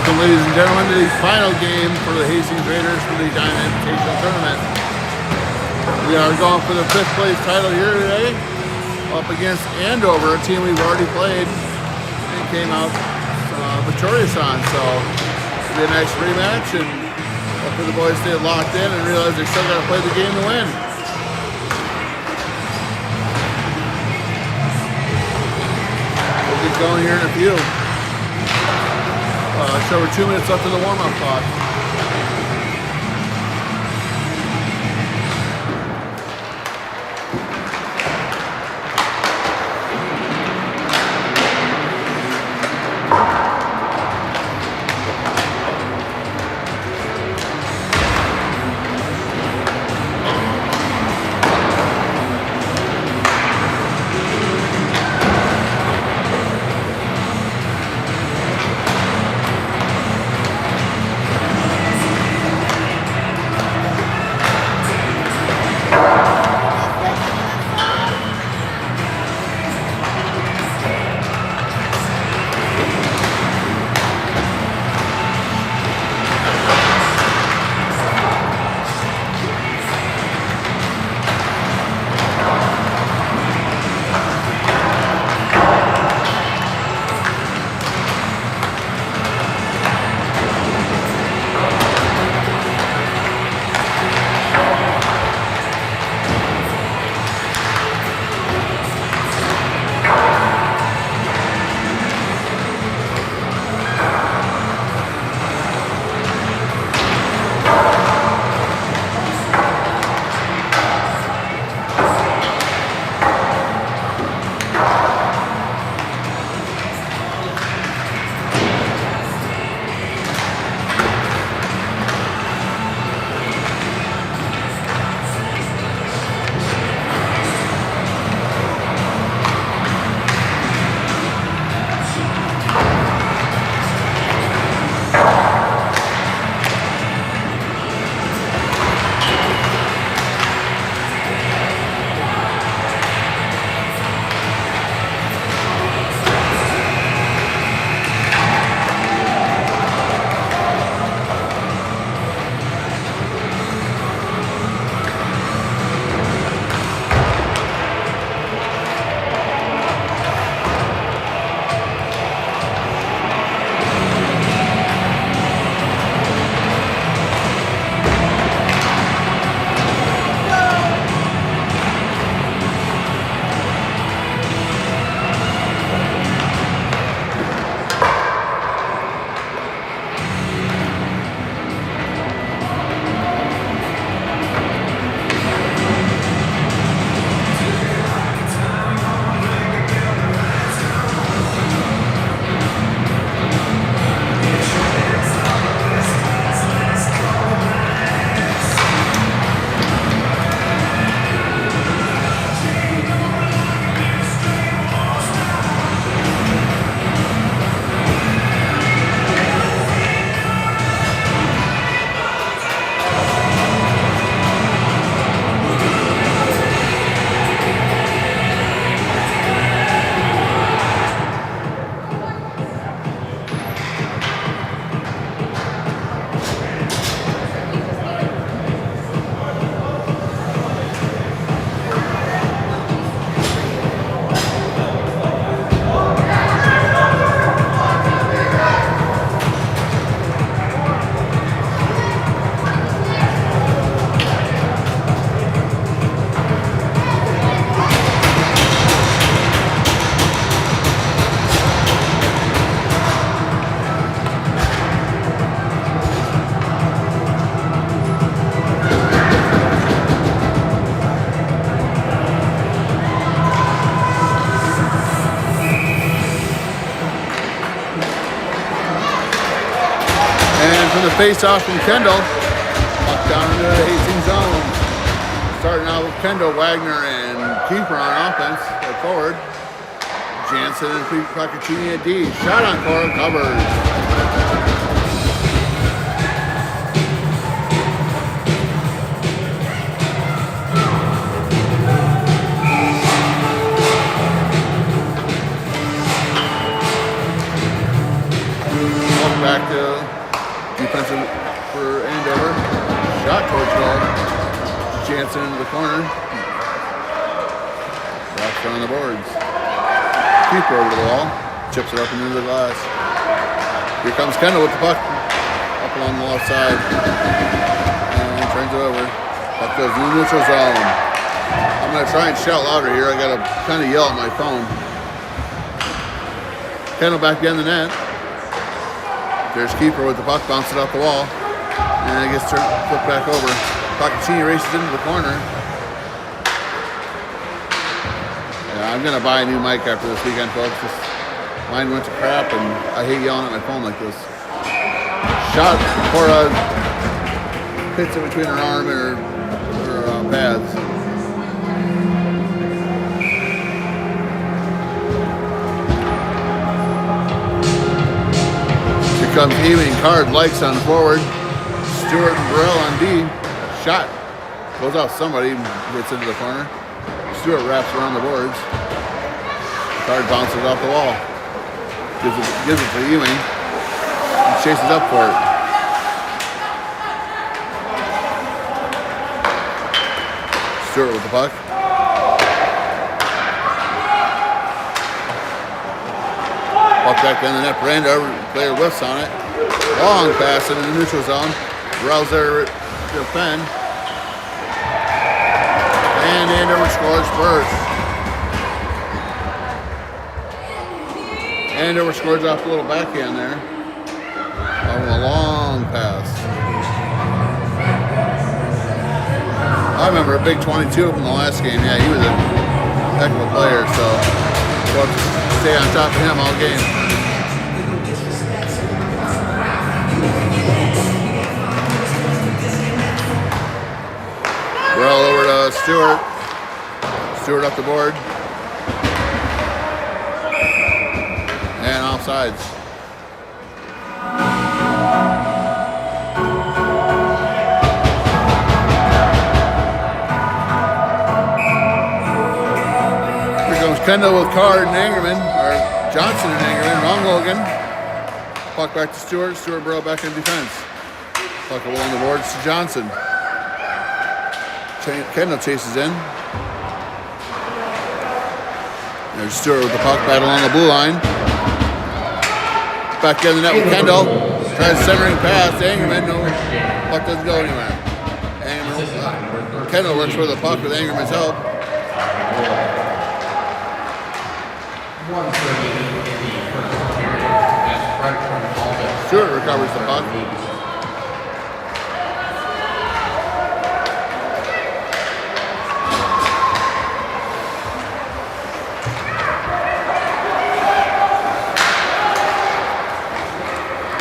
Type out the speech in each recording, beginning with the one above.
Welcome, ladies and gentlemen, to the final game for the Hastings Raiders for the Edina Invitational Tournament. We are going for the 5th place title here today, up against Andover, a team we've already played and came out victorious on. So it'll be a nice rematch, and hopefully the boys stay locked in and realize they still got to play the game to win. We'll get going here in a few. So we're 2 minutes left in the warm-up clock. From the face-off from Kendall, up down into the Hastings zone. Starting out with Kendall, Wagner, and Kiefer on offense, or forward. Jansen and Procaccini at D. Shot on Cora, covers. Back to around the boards. Keeper over the wall. Chips it up into the glass. Here comes Kendall with the puck. Up along the left side. And turns it over. Puck goes in the neutral zone. I'm going to try and shout louder here. I got to kind of yell at my phone. Kendall back behind the net. There's Keeper with the puck. Bounce it off the wall. And it gets flipped back over. Pacchini races into the corner. Yeah, I'm going to buy a new mic after this weekend, folks. Mine went to crap, and I hate yelling at my phone like this. Shot for hits it between her arm and her pads. Here comes Ewing. Card likes on forward. Stewart and Burrell on D. Shot goes off somebody, gets into the corner. Stewart wraps around the boards. Card bounces off the wall. Gives it to Ewing. He chases up for it. Stewart with the puck. Puck back down the net. Branda, player whiffs on it. Long pass into the neutral zone. Burrell's there to defend. And Andover scores first. Andover scores off a little backhand there. A long pass. I remember a big 22 from the last game. Yeah, he was a heck of a player, so we'll have to stay on top of him all game. Burrell over to Stewart. Stewart up the board. And offsides. Here comes Kendall with Card and Angerman, or Johnson and Angerman. Wrong Logan. Puck back to Stewart. Stewart Burrow back in defense. Puck along the boards to Johnson. Kendall chases in. There's Stewart with the puck battle on the blue line. Back in the net with Kendall. Tries centering pass. Angerman. No, puck doesn't go anywhere. Kendall works for the puck with Angerman's help. Stewart recovers the puck.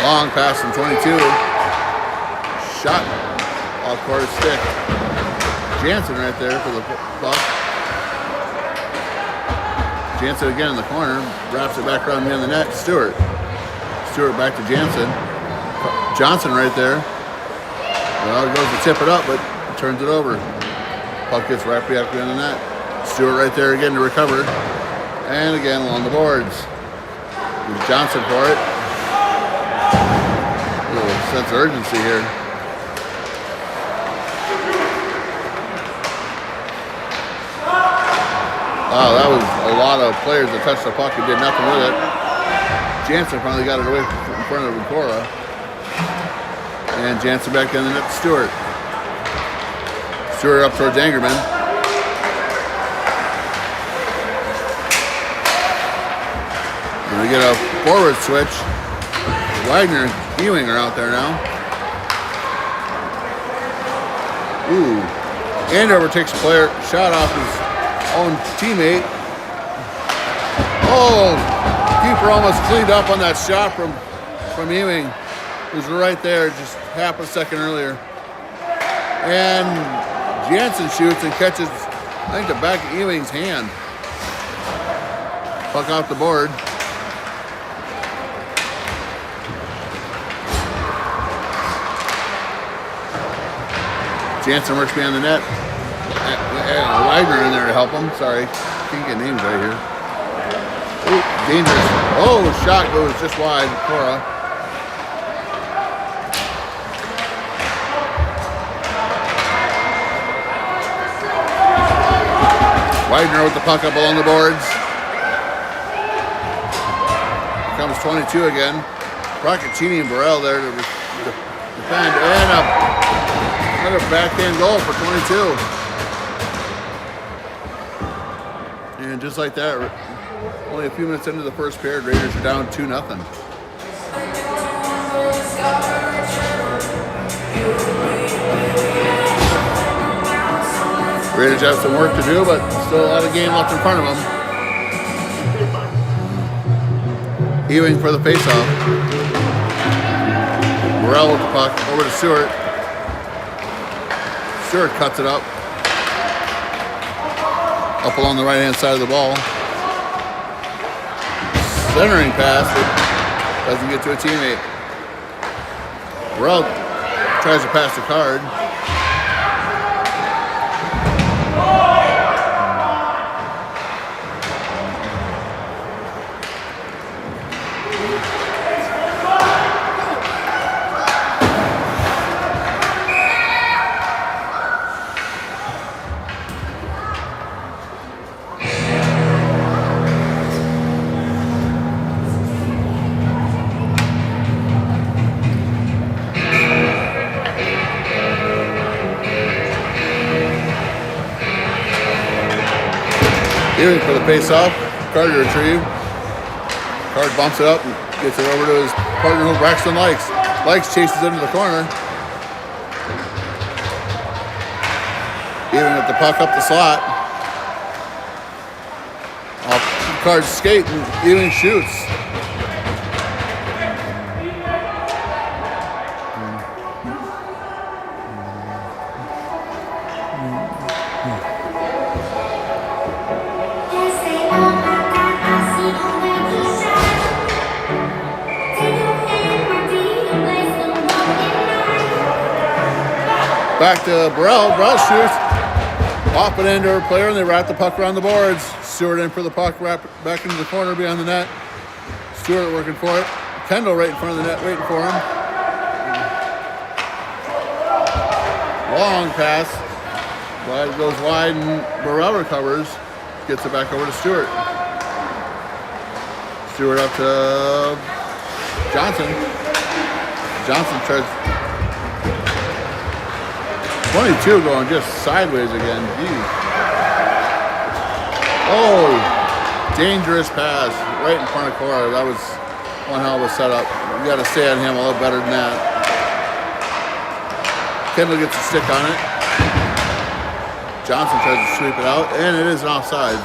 Long pass from 22. Shot off quarter stick. Jansen right there for the puck. Jansen again in the corner. Wraps it back around the end of the net. Stewart. Stewart back to Jansen. Johnson right there. Well, he goes to tip it up, but turns it over. Puck gets right back behind the net. Stewart right there again to recover. And again along the boards. There's Johnson for it. A little sense of urgency here. Wow, that was a lot of players that touched the puck and did nothing with it. Jansen finally got it away in front of Ricora. And Jansen back in the net to Stewart. Stewart up towards Angerman. And we get a forward switch. Wagner and Ewing are out there now. Ooh. Andover takes a player shot off his own teammate. Oh, keeper almost cleaned up on that shot from Ewing. It was right there just half a second earlier. And Jansen shoots and catches, I think, the back of Ewing's hand. Puck off the board. Jansen works behind the net. Wagner in there to help him. Sorry, can't get names right here. Ooh, dangerous. Oh, shot goes just wide. Cora. Widener with the puck up along the boards. Here comes 22 again. Procaccini and Burrell there to defend. And another backhand goal for 22. And just like that, only a few minutes into the first period, Raiders are down 2-0. Raiders have some work to do, but still a lot of game left in front of them. Ewing for the faceoff. Burrell with the puck over to Stewart. Stewart cuts it up along the right-hand side of the ball. Centering pass, doesn't get to a teammate. Burrell tries to pass the card. Ewing for the face-off. Card to retrieve. Card bumps it up and gets it over to his partner who Braxton likes. Likes chases into the corner. Ewing with the puck up the slot. Off Card's skate and Ewing shoots. Back to Burrell. Burrell shoots. Off and into her player, and they wrap the puck around the boards. Stewart in for the puck, wrap it back into the corner behind the net. Stewart working for it. Kendall right in front of the net, waiting for him. Long pass. Wide goes wide, and Burrell recovers. Gets it back over to Stewart. Stewart up to Johnson. Johnson tries. 22 going just sideways again. Jeez. Oh, dangerous pass right in front of Cora. That was one hell of a setup. You got to stay on him a little better than that. Kendall gets a stick on it. Johnson tries to sweep it out, and it is an offsides.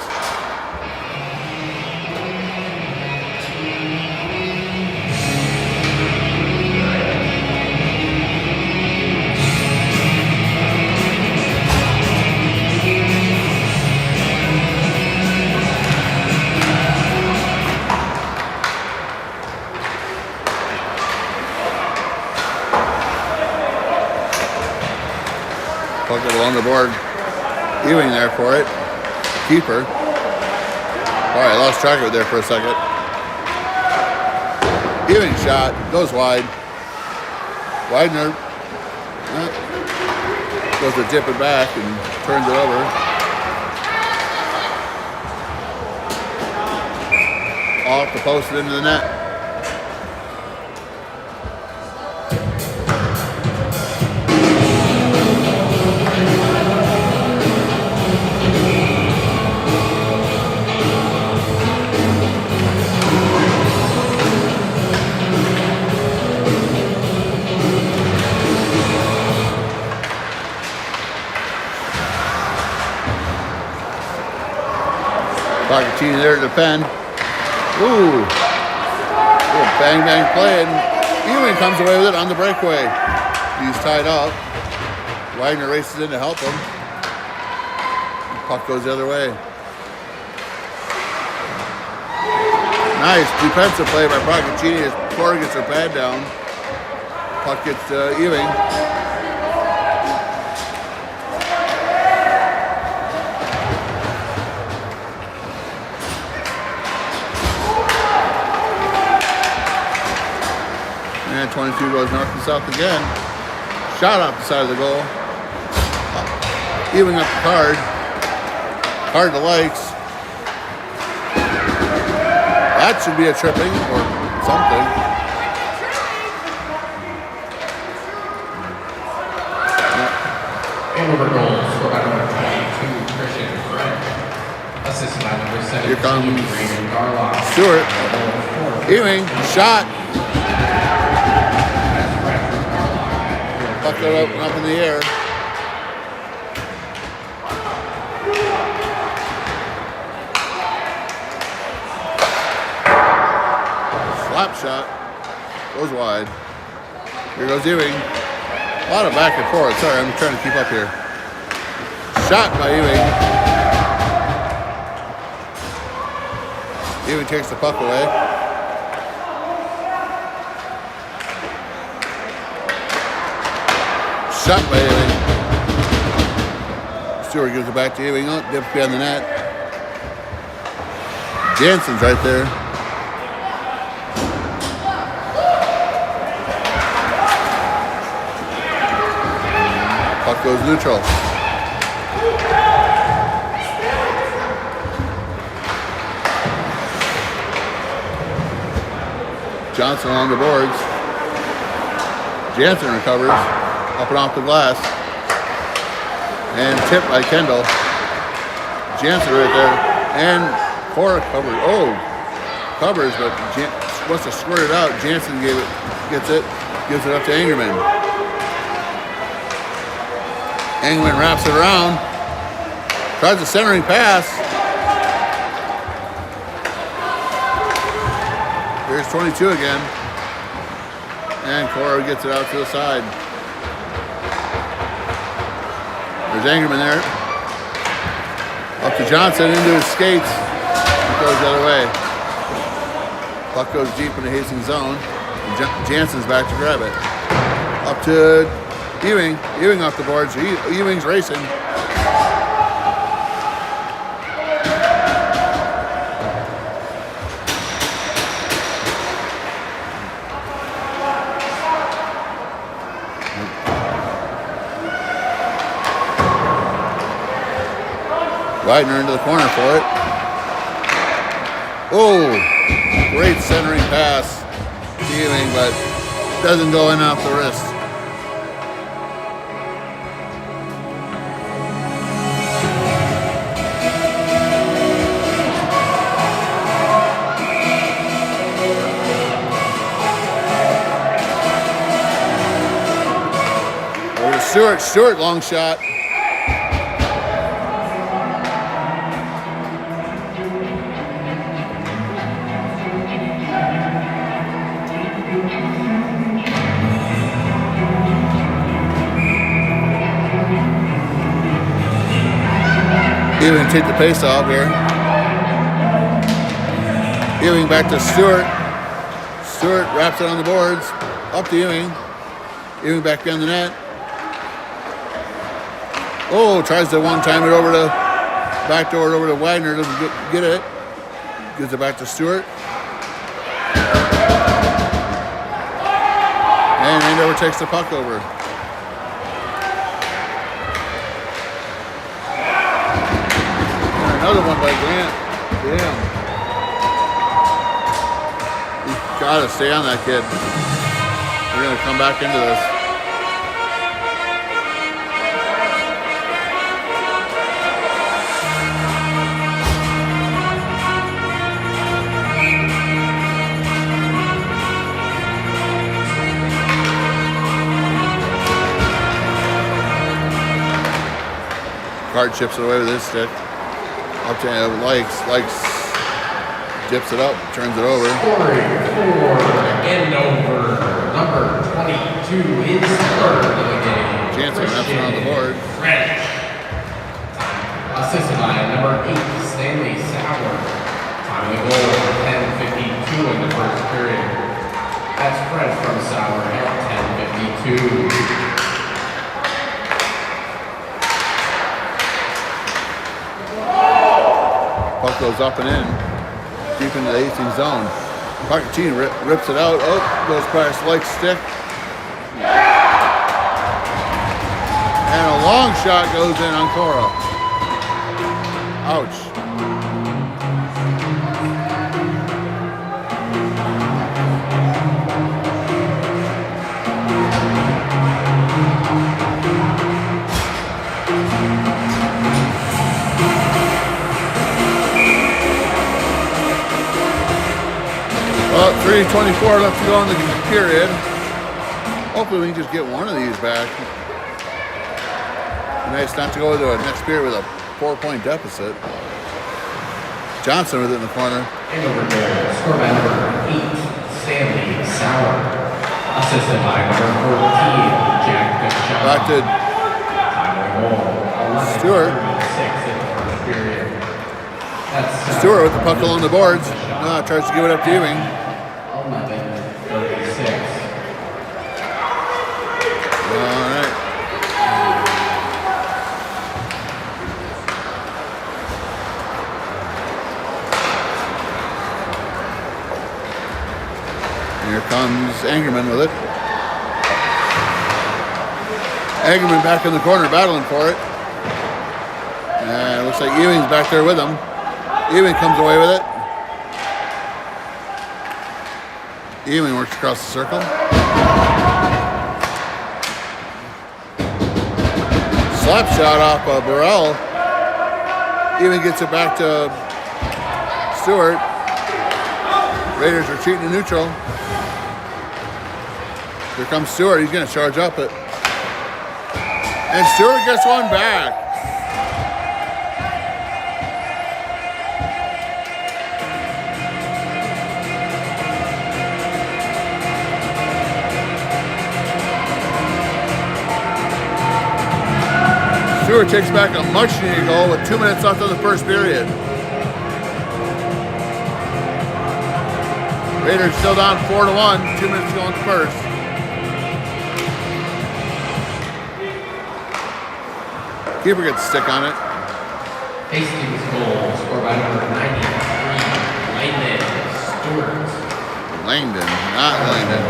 Puck it along the board. Ewing there for it. Keeper. All right, lost track of it there for a second. Ewing shot. Goes wide. Widener. Goes to dip it back and turns it over. Off the post and into the net. Procaccini there to defend. Ooh. Bang, bang play, and Ewing comes away with it on the breakaway. He's tied up. Widener races in to help him. The puck goes the other way. Nice defensive play by Procaccini as Cora gets her pad down. Puck gets to Ewing. And 22 goes north and south again. Shot off the side of the goal. Ewing up the card. Hard to likes. That should be a tripping or something. Andover goal scored by number 22, Christian French. Assisted by number 17, Here comes Raymond Garlock. Stewart. Ewing, shot. Puck it up in the air. Slap shot. Goes wide. Here goes Ewing. A lot of back and forth. Sorry, I'm trying to keep up here. Shot by Ewing. Ewing takes the puck away. Shot by Ewing. Stewart gives it back to Ewing. Oh, dips behind the net. Jansen's right there. Puck goes neutral. Johnson on the boards. Jansen recovers. Up and off the glass. And tipped by Kendall. Jansen right there. And Cora covers. Oh, covers, but wants to squirt it out. Jansen gets it, gives it up to Angerman. Angerman wraps it around. Tries a centering pass. Here's 22 again. And Cora gets it out to the side. There's Angerman there. Up to Johnson into his skates. It goes the other way. Puck goes deep in the Hastings zone. And Jansen's back to grab it. Up to Ewing. Ewing off the boards. Ewing's racing. Widener into the corner for it. Oh, great centering pass to Ewing, but doesn't go in off the wrist. Over to Stewart. Stewart, long shot. Ewing take the pace off here. Ewing back to Stewart. Stewart wraps it on the boards. Up to Ewing. Ewing back behind the net. Oh, tries to one-time it over to backdoor over to Wagner. Doesn't get it. Gives it back to Stewart. And Andover takes the puck over. Another one by Grant. Damn. You gotta stay on that kid. We're gonna come back into this. Card chips it away with his stick. Up to Likes dips it up, turns it over. Scoring for Andover, number 22 is third of the game. Jansen wraps it on the board. French. Assisted by number 8, Stanley Sauer. Time of the goal, 10:52 in the first period. That's French from Sauer at 10:52. Puck goes up and in, deep into the 18 zone. Pochettino rips it out. Oh, goes past Lake's stick. And a long shot goes in on Cora. Ouch. Well, 3:24 left to go in the period. Hopefully we can just get one of these back. Nice not to go to the next period with a 4-point deficit. Johnson with it in the corner. Andover goal, scored by number 8, Stanley Sauer. Assisted by number 14, Jack Bishop. Back to Time goal, Stewart. 11:36 in the first period. That's Stewart with the puck along the boards. Tries to give it up to Ewing. 11:36. All right. Here comes Angerman with it. Angerman back in the corner battling for it. And it looks like Ewing's back there with him. Ewing comes away with it. Ewing works across the circle. Slap shot off Burrell. Ewing gets it back to Stewart. Raiders retreating to neutral. Here comes Stewart. He's going to charge up it. And Stewart gets one back. Stewart takes back a much-needed goal with 2 minutes left of the first period. Raiders still down 4-1. 2 minutes to go in the first. Keeper gets a stick on it. Hastings goal, scored by number 93, Langdon Stewart. Langdon, not Langdon.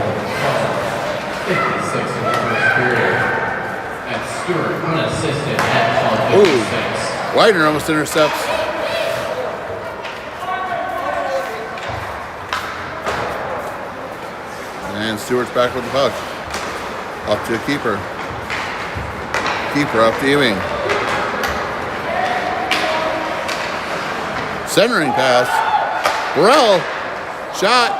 56 in the first period. And Stewart unassisted at 12:56. Widener almost intercepts. And Stewart's back with the puck. Up to the keeper. Keeper up to Ewing. Centering pass. Burrell. Shot.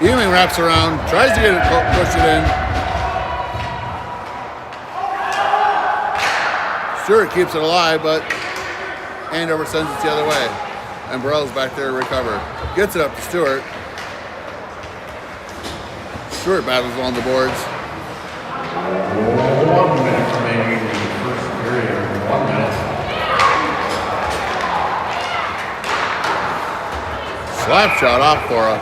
Ewing wraps around. Tries to get it, push it in. Stewart keeps it alive, but Andover sends it the other way. And Burrell's back there to recover. Gets it up to Stewart. Stewart battles on the boards. 1 minute remaining in the first period. 1 minute. Slap shot off Cora.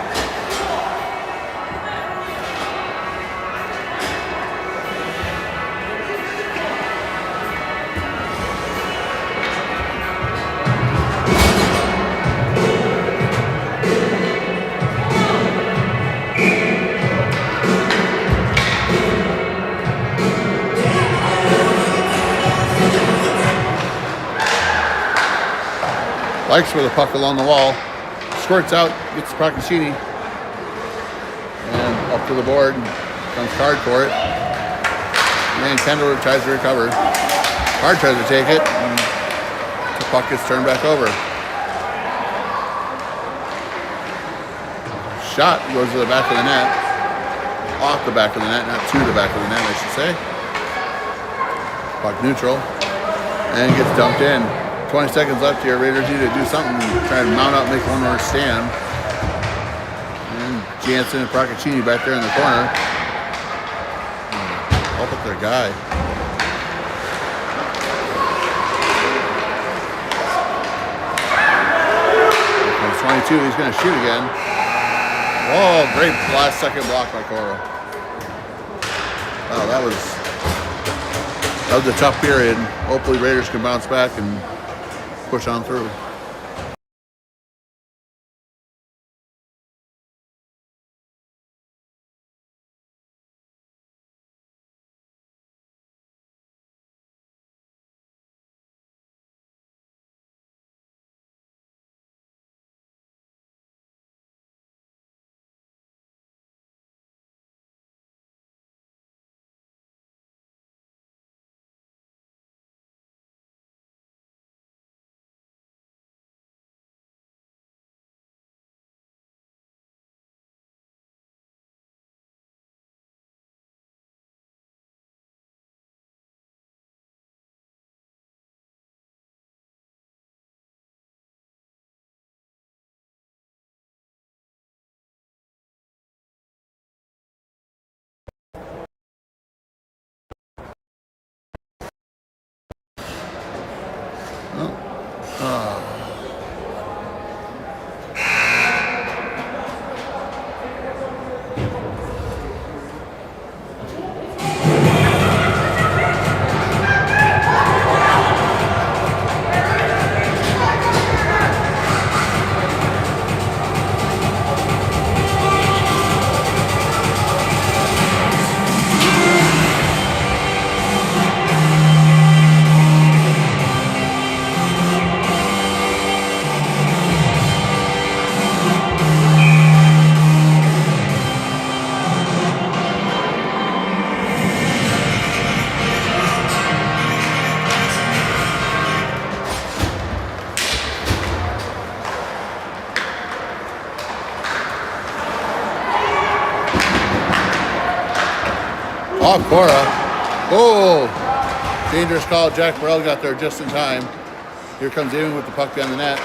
Likes for the puck along the wall. Squirts out, gets Procaccini. And up to the board. Comes Card for it. And Kendall tries to recover. Card tries to take it. And the puck gets turned back over. Shot goes to the back of the net. Off the back of the net, not to the back of the net, I should say. Puck neutral. And gets dumped in. 20 seconds left here. Raiders need to do something. Try to mount up, make one more stand. And Jansen and Procaccini back there in the corner. Help up their guy. Here comes 22. He's going to shoot again. Oh, great last second block by Cora. Wow, that was a tough period. Hopefully Raiders can bounce back and push on through. Off Cora. Oh, dangerous call. Jack Burrell got there just in time. Here comes Ewing with the puck behind the net.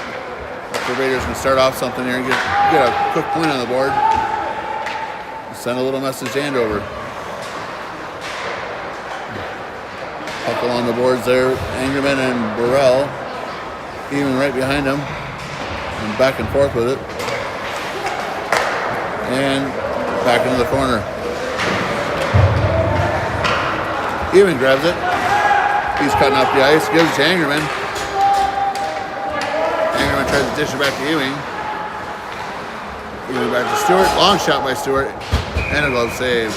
The Raiders can start off something here and get a quick point on the board. Send a little message to Andover. Puck along the boards there. Angerman and Burrell. Ewing right behind him. And back and forth with it. And back into the corner. Ewing grabs it. He's cutting up the ice. Gives it to Angerman. Angerman tries to dish it back to Ewing. Ewing back to Stewart. Long shot by Stewart. And a glove save.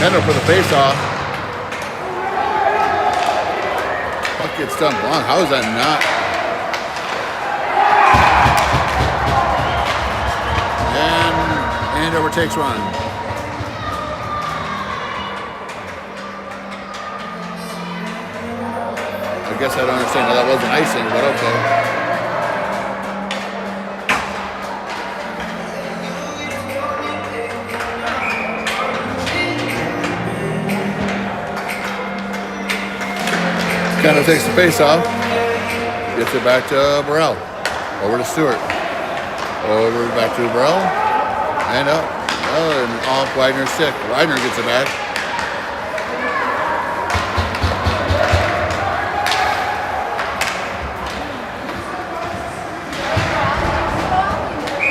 Kendall for the face-off. Puck gets dumped long. How is that not? And Andover takes one. I guess I don't understand how that wasn't icing, but okay. Kind of takes the face off, gets it back to Burrell, over to Stewart, over back to Burrell, and up, and off Wagner's stick. Wagner gets it back.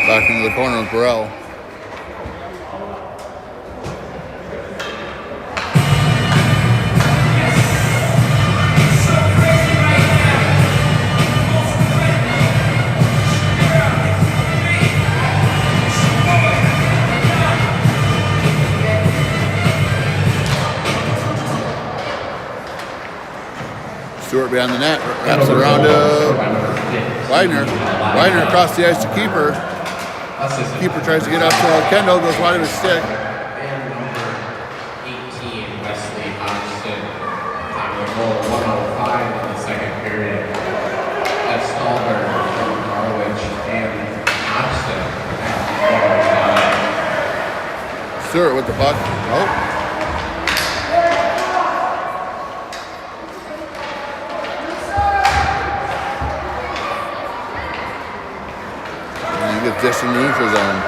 Back into the corner with Burrell. Stewart behind the net, wraps it around to Wagner. Wagner across the ice to Keeper. Keeper tries to get up to Kendall, goes wide of his stick. And number 18, Wesley Hodgson. Time to goal 105 in the second period. That's Stallberg from Norwich and Hodgson at Stewart with the puck. Oh. Gets dished in the neutral zone.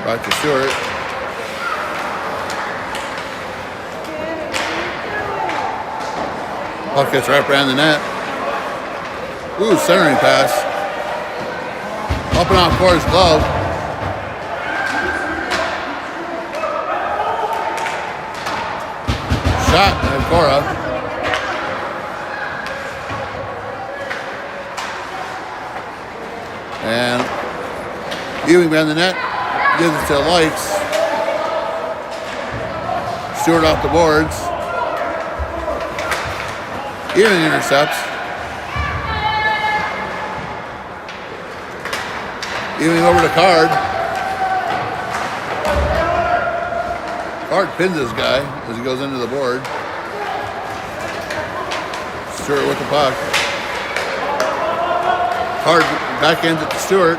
Back to Stewart. Puck gets right behind the net. Ooh, centering pass. Up and off Cora's glove. Shot by Cora. And Ewing behind the net. Gives it to Lights. Stewart off the boards. Ewing intercepts. Evening over to Card. Card pins this guy as he goes into the board. Stewart with the puck. Card backhands it to Stewart.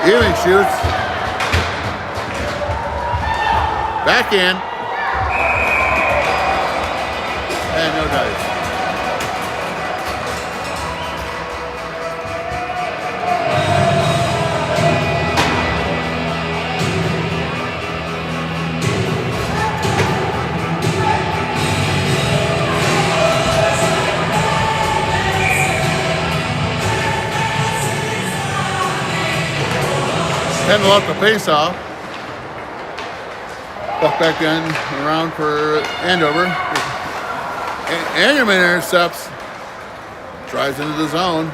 Ewing shoots. Backhand. And no dice. Handle up the face-off. Buck back in around for Andover. Anderman intercepts. Drives into the zone.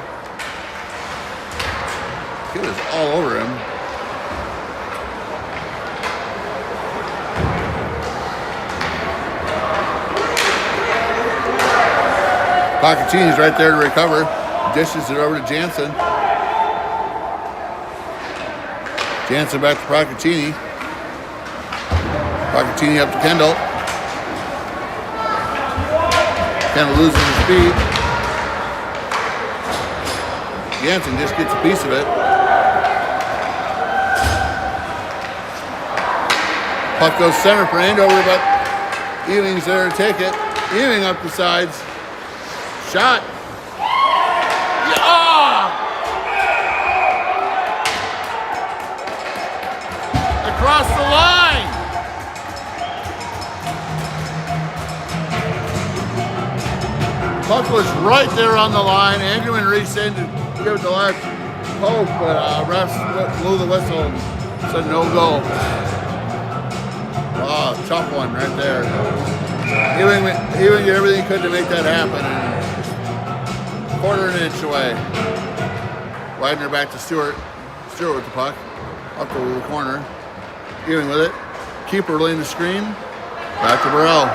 Kid is all over him. Pochettino's right there to recover. Dishes it over to Jansen. Jansen back to Procaccini. Procaccini up to Kendall. Kendall losing his speed. Jansen just gets a piece of it. Puck goes center for Andover, but Ewing's there to take it. Ewing up the sides. Shot. Across the line. Puck was right there on the line. Anderman reached in to give it the last poke, but refs blew the whistle and said no go. Oh, tough one right there. Ewing did everything he could to make that happen, and quarter an inch away. Widener back to Stewart. Stewart with the puck. Up to the corner. Ewing with it. Keeper laying the screen. Back to Burrell.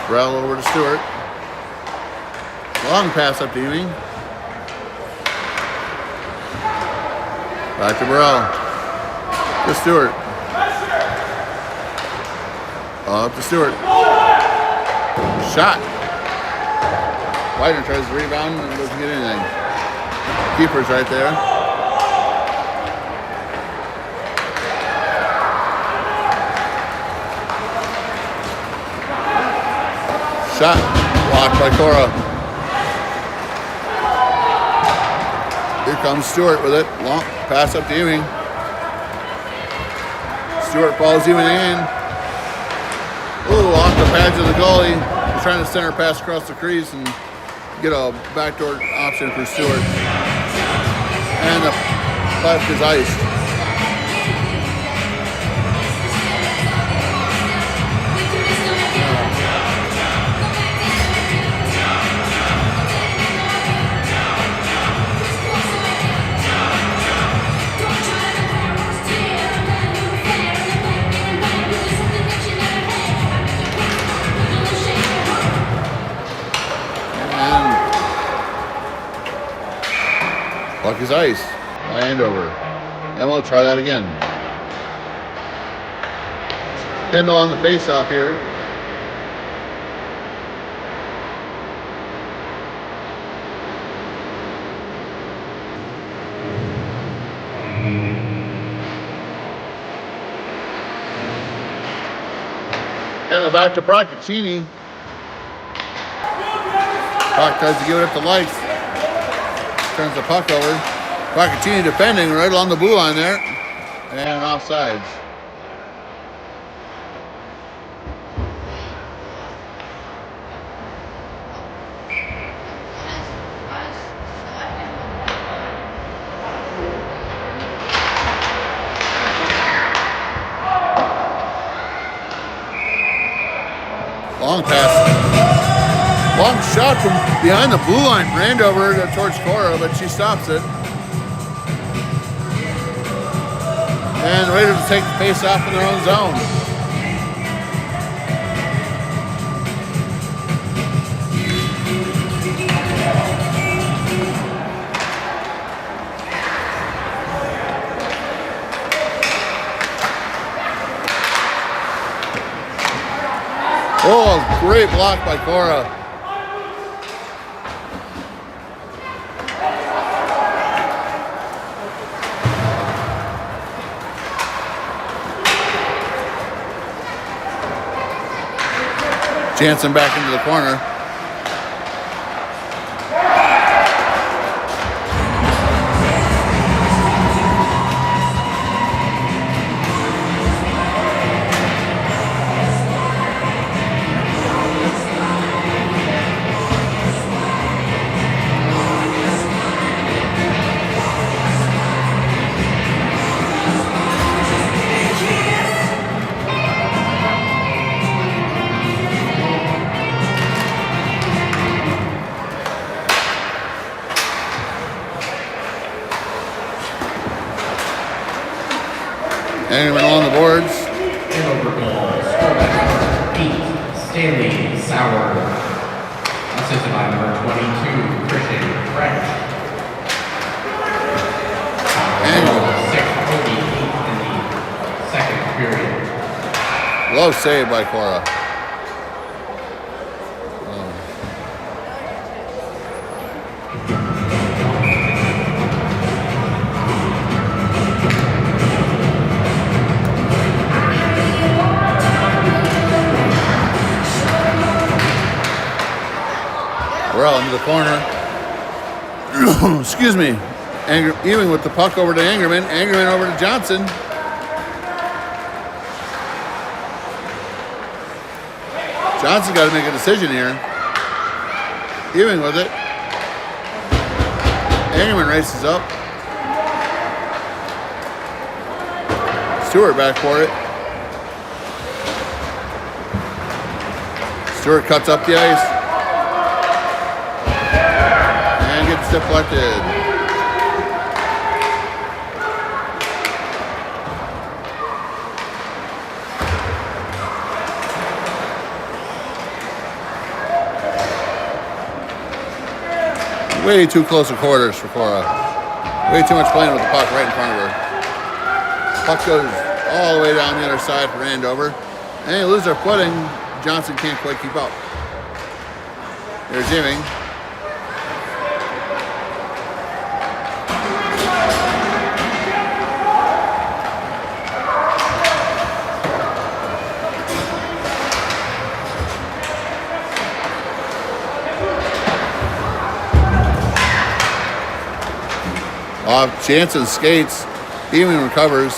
Burrell over to Stewart. Long pass up to Ewing. Back to Burrell. To Stewart. Up to Stewart. Shot. Widener tries to rebound and doesn't get anything. Keeper's right there. Shot. Blocked by Cora. Here comes Stewart with it. Long pass up to Ewing. Stewart follows Ewing in. Ooh, off the pads of the goalie. He's trying to center pass across the crease and get a backdoor option for Stewart. And the puck is iced. Puck is ice by Andover. And we'll try that again. Kendall on the face-off here. Kendall back to Procaccini. Puck tries to give it up to Lights. Turns the puck over. Procaccini defending right along the blue line there. And offsides. Long pass. Long shot from behind the blue line for Andover towards Cora, but she stops it. And Raiders take the face off in their own zone. Great block by Cora. Jansen back into the corner. Andover on the boards. Andover ball. Score by number 8, Stanley Sauer. Assisted by number 22, Christian French. Andover 6:48 in the second period. Low save by Cora. Well, into the corner. Excuse me. Ewing with the puck over to Angerman. Angerman over to Johnson. Johnson's got to make a decision here. Ewing with it. Angerman races up. Stewart back for it. Stewart cuts up the ice. Gets deflected. Way too close to quarters for Cora. Way too much playing with the puck right in front of her. Puck goes all the way down the other side for Andover. And they lose their footing. Johnson can't quite keep up. There's Ewing. Off Jansen skates. Ewing recovers.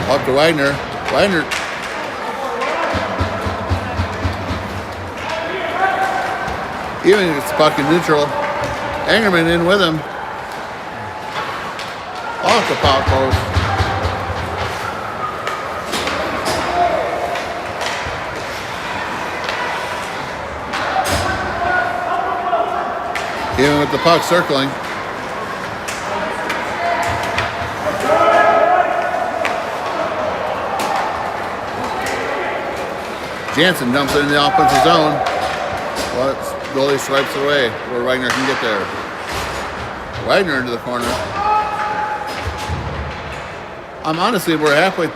Up to Wagner. Wagner. Ewing gets the puck in neutral. Angerman in with him. Off the pop post. Ewing with the puck circling. Jansen dumps it in the offensive zone. Well, goalie swipes it away where Wagner can get there. Wagner into the corner. Honestly, we're halfway,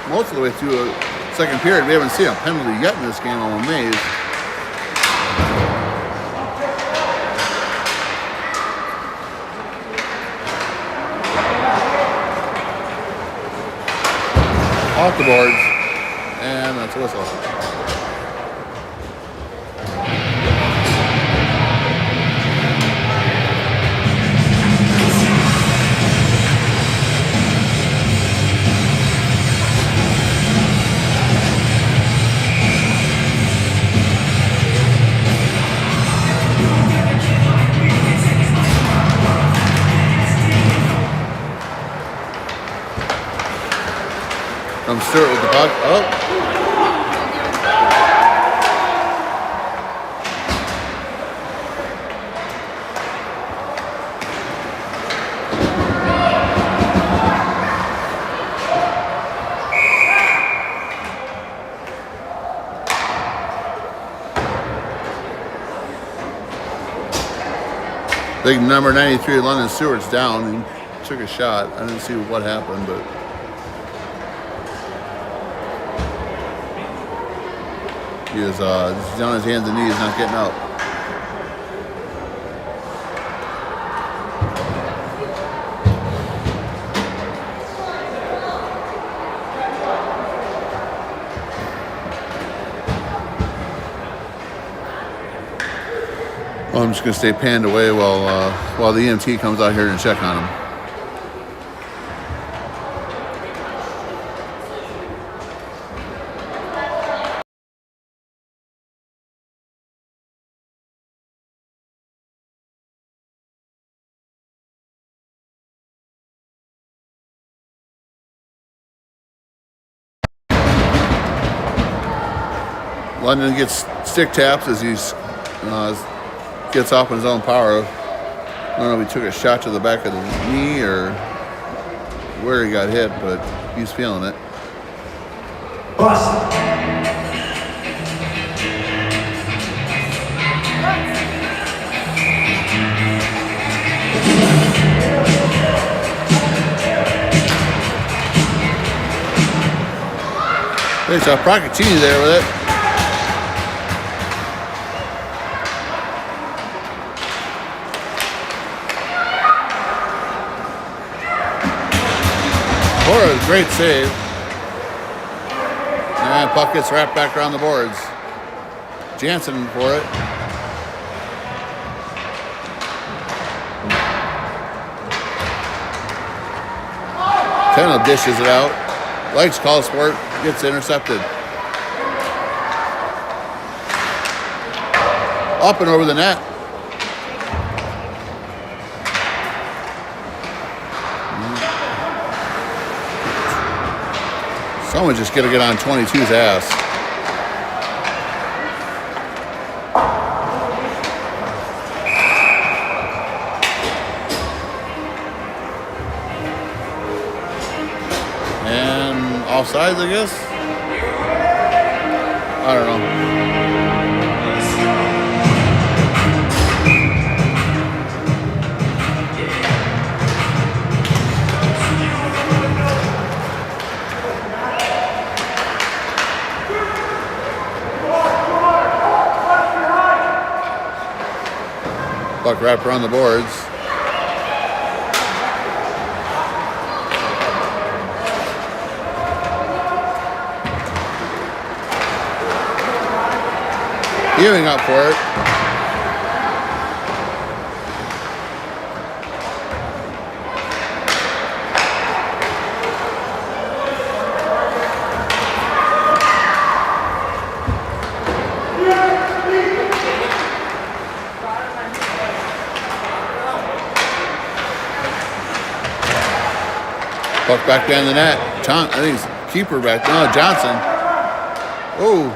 most of the way through the second period. We haven't seen a penalty yet in this game. I'm amazed. Off the boards. And that's a whistle. From Stewart with the puck. Oh. Big number 93, London Stewart's down. He took a shot. I didn't see what happened, but He's on his hands and knees, not getting up. Well, I'm just going to stay panned away while the EMT comes out here and check on him. London gets stick taps as he gets off on his own power. I don't know if he took a shot to the back of the knee or where he got hit, but he's feeling it. Bust. There's a Procaccini there with it. Great save. And puck gets wrapped back around the boards. Jansen for it. Teno dishes it out. Lights calls for it. Gets intercepted. Up and over the net. Someone's just going to get on 22's ass. And offsides, I guess? I don't know. Puck wrapped around the boards. Ewing up for it. Puck back down the net. I think it's keeper back. No, Johnson. Oh.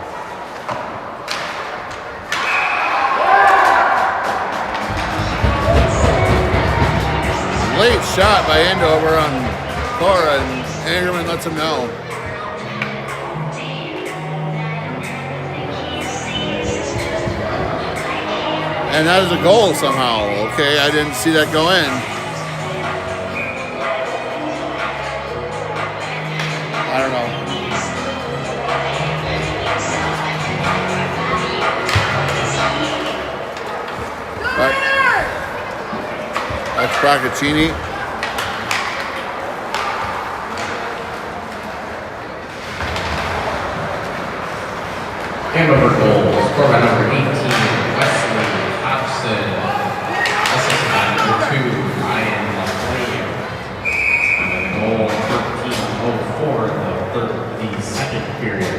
Late shot by Andover on Cora, and Angerman lets him know. And that is a goal somehow. Okay, I didn't see that go in. I don't know. But that's Procaccini. Andover goal, scored by number 18, Wesley Hobson. Assisted by number 2, Ryan LaFleur. And the goal, 13:04 the second period.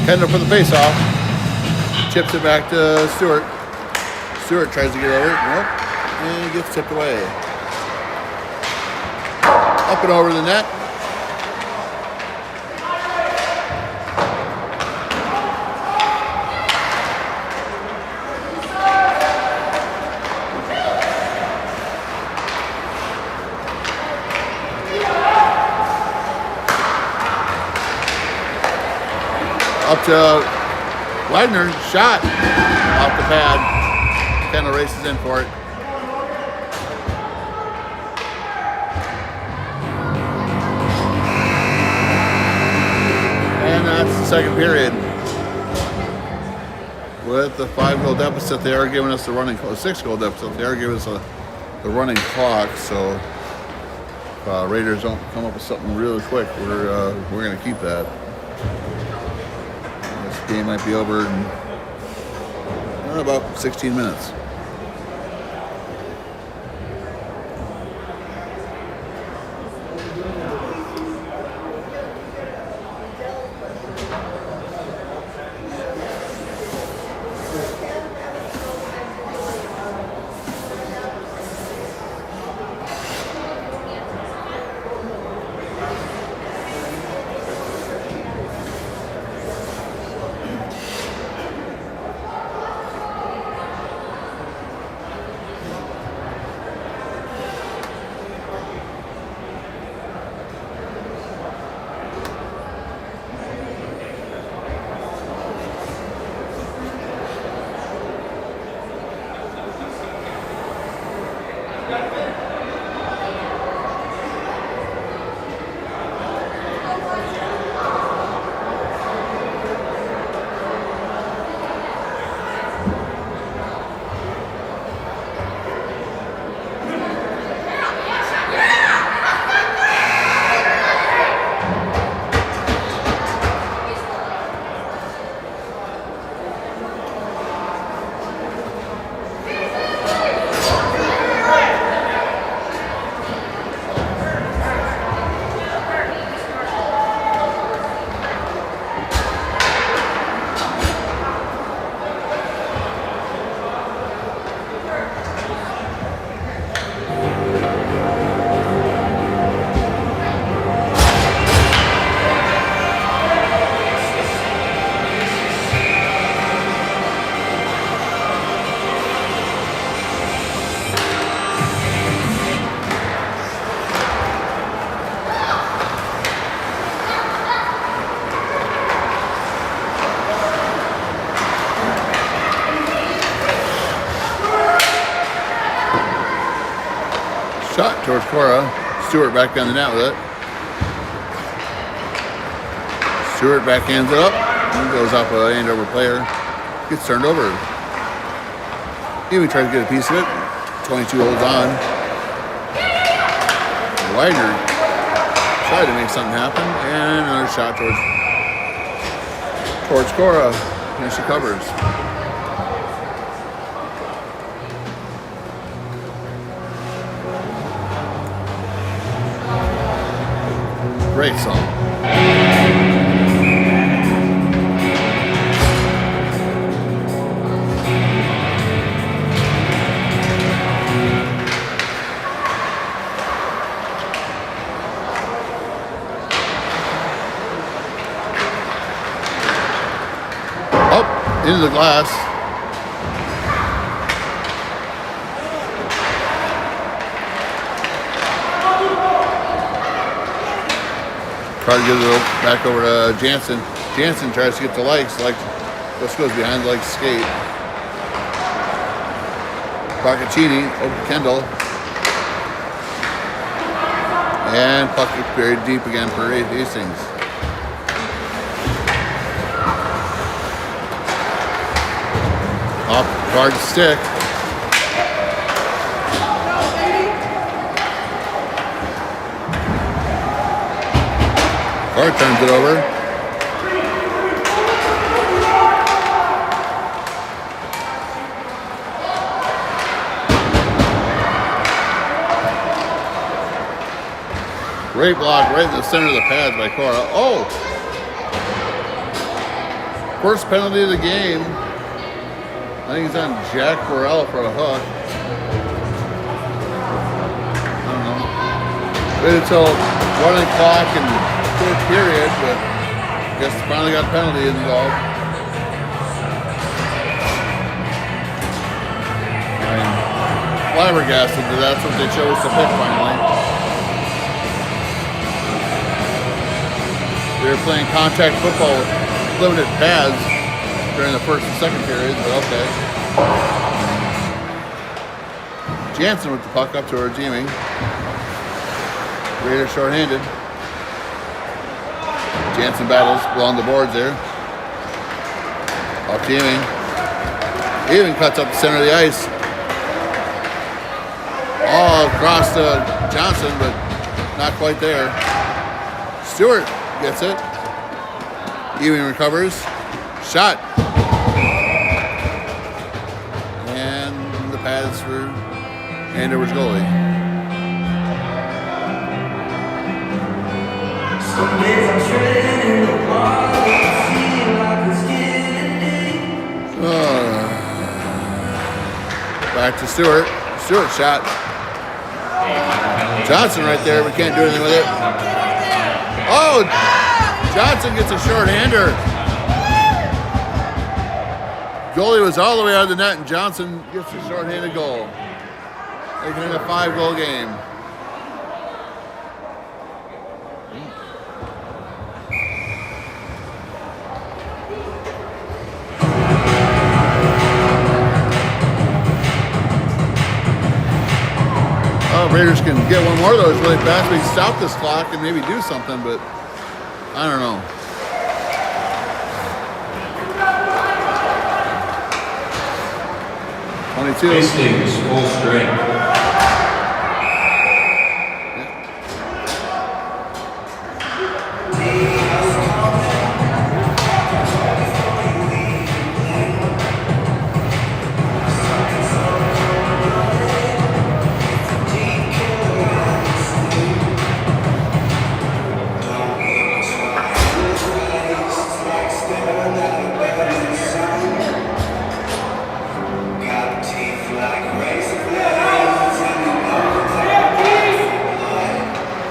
Kendall for the face-off. Chips it back to Stewart. Stewart tries to get over it. Nope. And gets tipped away. Up and over the net. Up to Wagner, shot off the pad. Kendall races in for it. And that's the second period. With the 5-goal deficit, they are giving us the running, 6-goal deficit. They are giving us the running clock. So if Raiders don't come up with something really quick, we're going to keep that. This game might be over in about 16 minutes. Shot towards Cora. Stewart back down the net with it. Stewart backhands it up. And goes off an Andover player. Gets turned over. Even tries to get a piece of it. 22 holds on. Wagner tried to make something happen. And another shot towards Cora. And she covers. Great song. Up into the glass. Try to get it back over to Jansen. Jansen tries to get the legs. Just goes behind the legs skate. Procaccini over to Kendall. And puck is buried deep again for Hastings. Off guard stick. Guard turns it over. Great block right in the center of the pads by Cora. Oh! First penalty of the game. I think it's on Jack Borrell for a hook. I don't know. Waited until running clock and third period, but I guess finally got a penalty involved. I'm flabbergasted that that's what they chose to pick finally. They were playing contact football limited pads during the first and second periods, but okay. Jansen with the puck up to her teaming. Raiders short-handed. Jansen battles along the boards there. Off teaming. Even cuts up the center of the ice. All across to Johnson, but not quite there. Stewart gets it. Ewing recovers. Shot. And the pads for Andover's goalie. Some days I'm treading the water, I feel like it's getting deep. Back to Stewart. Stewart shot. Johnson right there, we can't do anything with it. Oh! Johnson gets a short-hander. Goalie was all the way out of the net, and Johnson gets a short-handed goal. Making it a 5-goal game. Raiders can get one more of those really fast. We can stop this clock and maybe do something, but I don't know. Hastings full strength.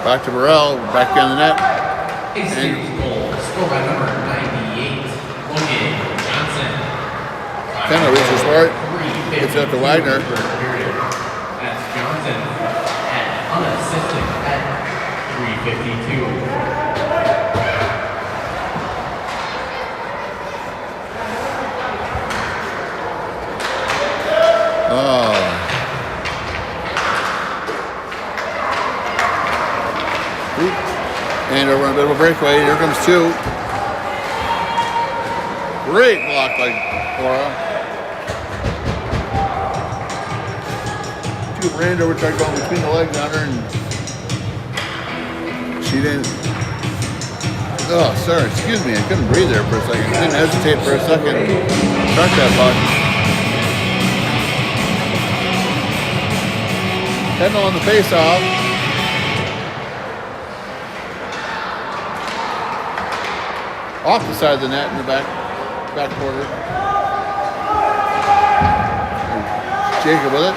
Back to Burrell, back in the net. Hastings goal, scored by number 98, Logan Johnson. Kind of reaches for it. Gets it up to Wagner. That's Johnson at unassisted at 3:52. Andover on a bit of a breakaway. Here comes two. Great block by Cora. Two for Andover, tried going between the legs on her, and she didn't. Oh, sorry, excuse me. I couldn't breathe there for a second. I didn't hesitate for a second. Struck that puck. Kendall on the face-off. Off the side of the net in the back quarter. Jacob with it.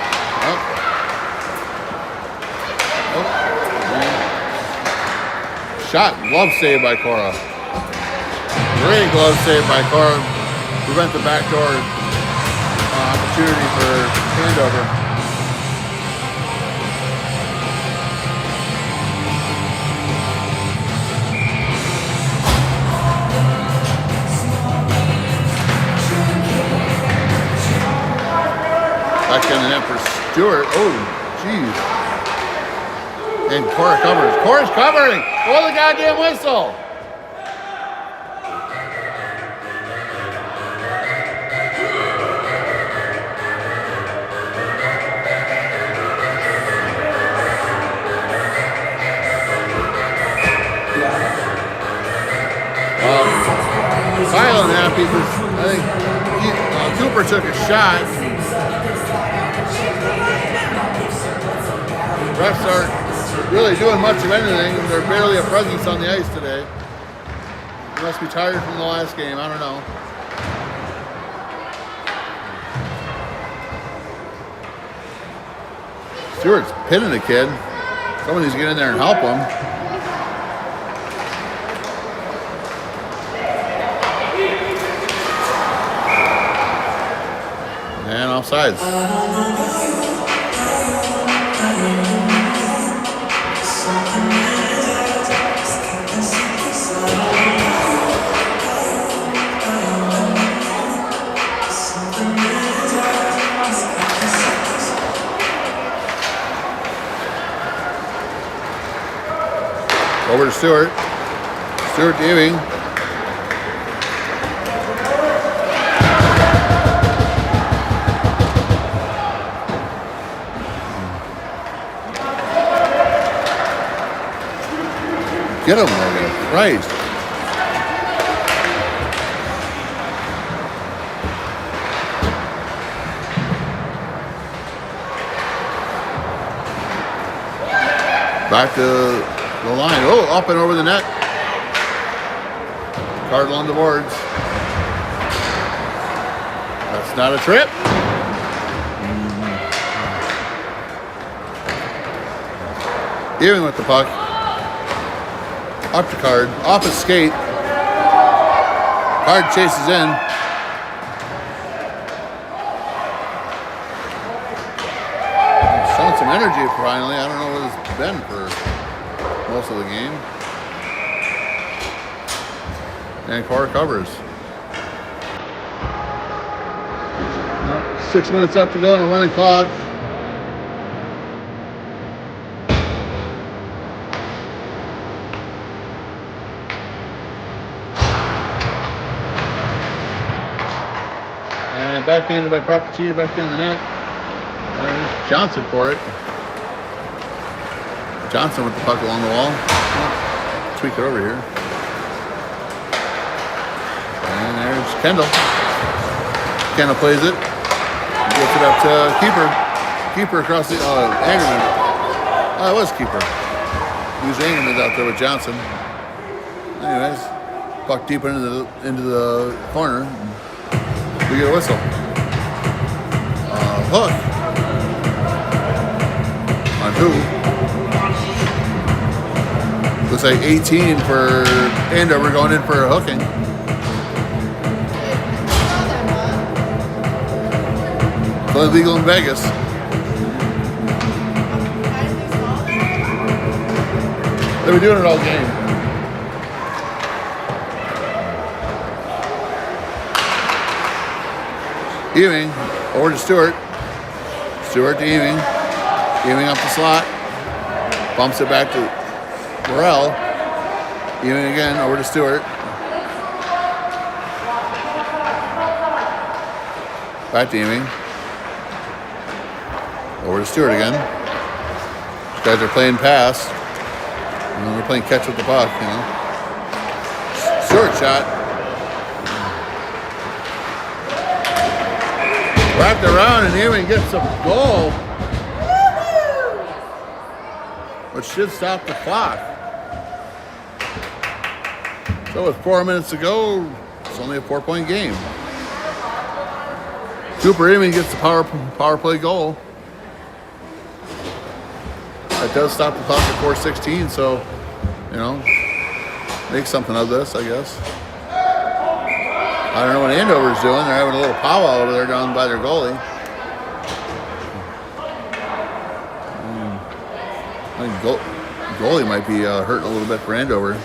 Shot. Glove save by Cora. Great glove save by Cora. Prevent the backdoor opportunity for Andover. Back in the net for Stewart. Oh, jeez. And Cora covers. Cora's covering. Oh, the goddamn whistle. Silent happy because I think Cooper took a shot. Refs aren't really doing much of anything. They're barely a presence on the ice today. They must be tired from the last game. I don't know. Stewart's pinning the kid. Someone needs to get in there and help him. And offsides. Over to Stewart. Stewart to Ewing. Get him, Logan. Christ. Back to the line. Oh, up and over the net. Cardinal on the boards. That's not a trip. Ewing with the puck. Up to Card. Off his skate. Card chases in. Showing some energy finally. I don't know what it's been for most of the game. And Car covers. 6 minutes left to go on the running clock. And backhanded by Property, back in the net. There's Johnson for it. Johnson with the puck along the wall. Tweak it over here. And there's Kendall. Kendall plays it. Gets it up to Keeper. Keeper across the Angerman. Oh, it was Keeper. Who's Angerman's out there with Johnson. Anyways, puck deep into the corner. We get a whistle. Hook. On who? Looks like 18 for Andover going in for a hooking. It's only legal in Vegas. They were doing it all game. Ewing over to Stewart. Stewart to Ewing. Ewing up the slot. Bumps it back to Morrell. Ewing again over to Stewart. Back to Ewing. Over to Stewart again. These guys are playing pass. And they're playing catch with the puck, you know. Stewart shot. Wrapped around and Ewing gets a goal, which should stop the clock. So with 4 minutes to go, it's only a 4-point game. Cooper Ewing gets the power play goal. That does stop the clock at 4:16, so, you know, make something of this, I guess. I don't know what Andover's doing. They're having a little powwow over there down by their goalie. I think goalie might be hurting a little bit for Andover.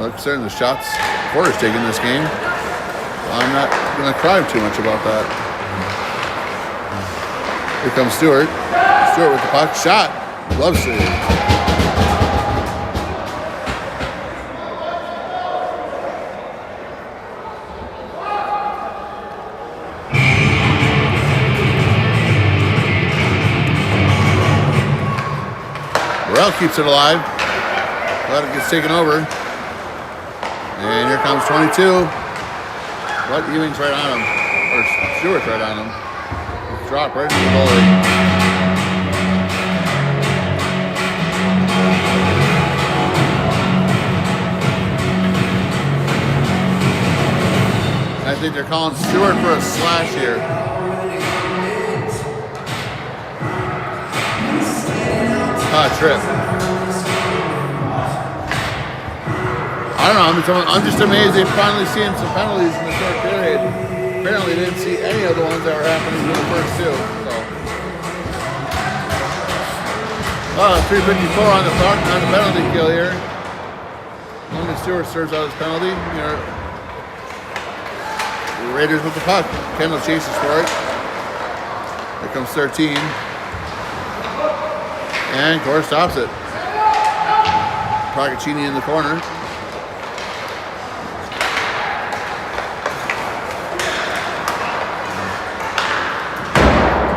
Well, considering the shots Porter's taking this game, I'm not going to cry too much about that. Here comes Stewart. Stewart with the puck. Shot. Glove save. Morrell keeps it alive. Glad it gets taken over. And here comes 22. But Ewing's right on him. Or Stewart's right on him. Drop right to the goalie. I think they're calling Stewart for a slash here. Trip. I don't know. I'm just amazed they've finally seen some penalties in the short period. Apparently didn't see any of the ones that were happening in the first two. So 3:54 on the penalty kill here. Only Stewart serves out his penalty. The Raiders with the puck. Kendall chases for it. Here comes 13. And Core stops it. Procaccini in the corner.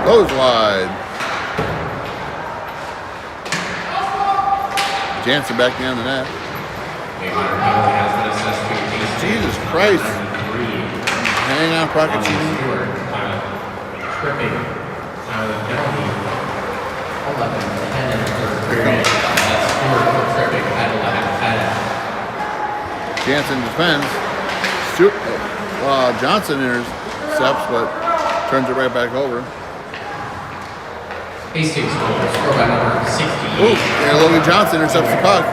Goes wide. Jansen back behind the net. Jesus Christ. Hang on, Procaccini. Tripping. Time of the penalty. 11-10 in the third period. That's Stewart for tripping. Idle at Jansen defends. Johnson intercepts, but turns it right back over. Hastings goal, score by number 68. Ooh, and Logan Johnson intercepts the puck.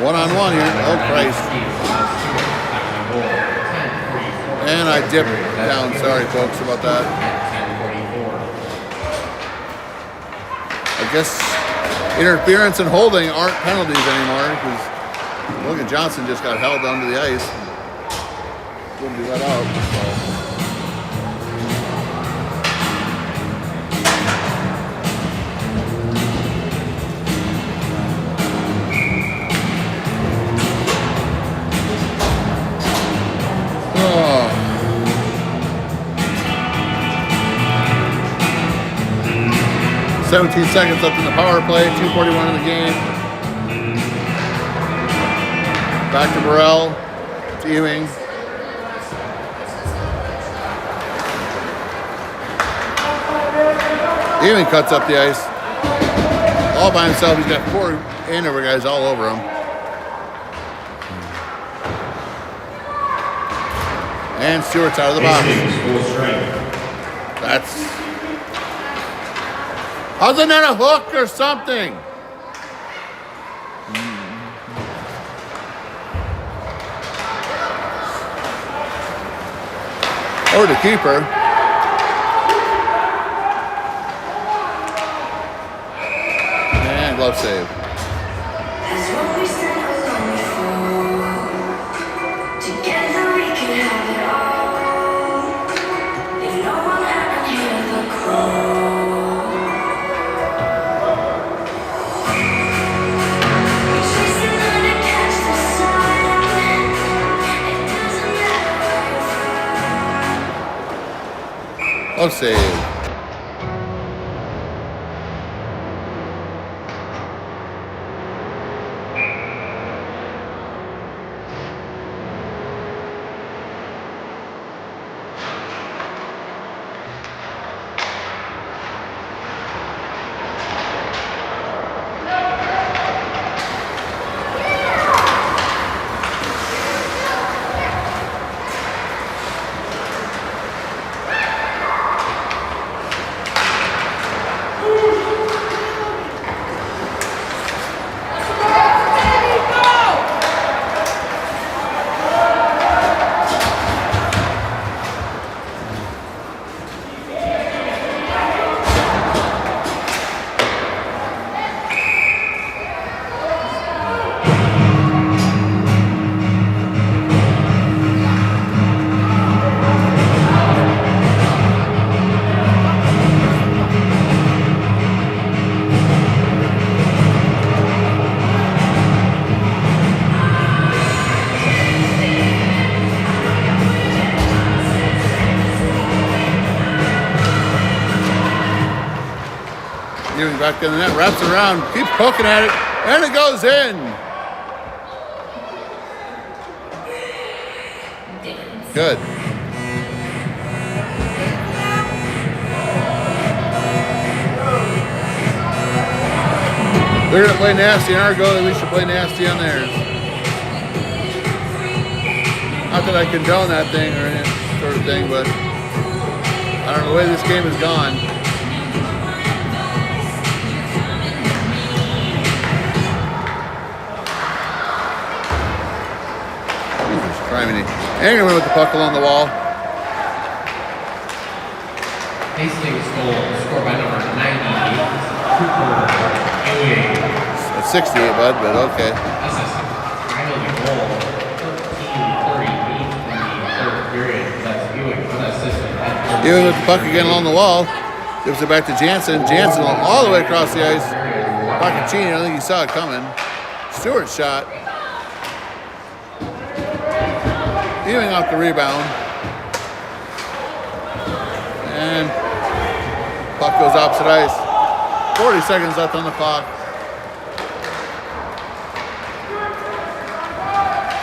One-on-one here. Oh, Christ. And I dipped down. Sorry, folks, about that. I guess interference and holding aren't penalties anymore because Logan Johnson just got held onto the ice. Wouldn't be let out. So. Oh. 17 seconds left in the power play, 2:41 in the game. Back to Burrell, to Ewing. Ewing cuts up the ice. All by himself, he's got 4 Andover guys all over him. And Stewart's out of the box. That's... Wasn't that a hook or something? Or the keeper. And glove save. That's what we stand alone for. Together we can have it all. If no one had to hear the call. We chase the line and catch the sun. It doesn't matter where you're from. Glove save. Ewing back in the net, wraps around, keeps poking at it, and it goes in. Good. They're going to play nasty on our goal, we should play nasty on theirs. Not that I condone that thing or any sort of thing, but I don't know the way this game has gone. Ingram with the puck along the wall. Hastings goal, scored by number 98, Cooper Ewing. That's 68, bud, but okay. That's a final goal, 13:38 in the third period. That's Ewing, unassisted. Ewing with the puck again along the wall. Gives it back to Jansen. Jansen all the way across the ice. Baccaccini, I don't think he saw it coming. Stewart's shot. Ewing off the rebound. And puck goes opposite ice. 40 seconds left on the clock.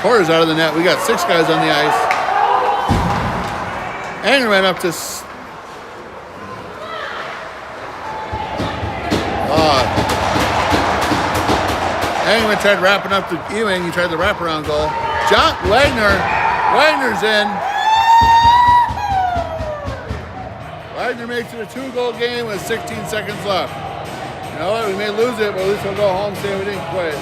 Porter's out of the net. We got 6 guys on the ice. Angerman up to... Angerman tried wrapping up to Ewing. He tried the wraparound goal. John Wagner's in. Wagner makes it a 2-goal game with 16 seconds left. You know what? We may lose it, but at least we'll go home saying we didn't quit.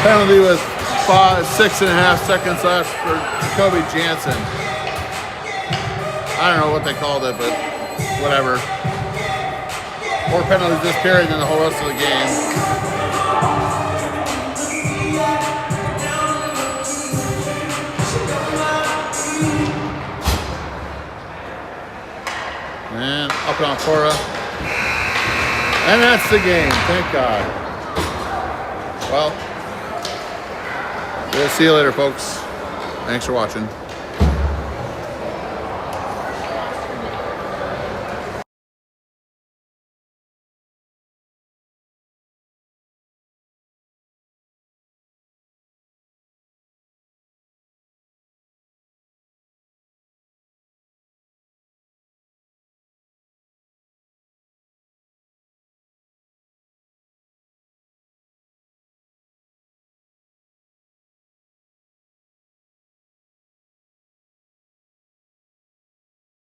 Penalty with 6.5 seconds left for Jacoby Jansen. I don't know what they called it, but whatever. More penalties this period than the whole rest of the game. And up on Cora. And that's the game, thank God. Well, we'll see you later, folks. Thanks for watching.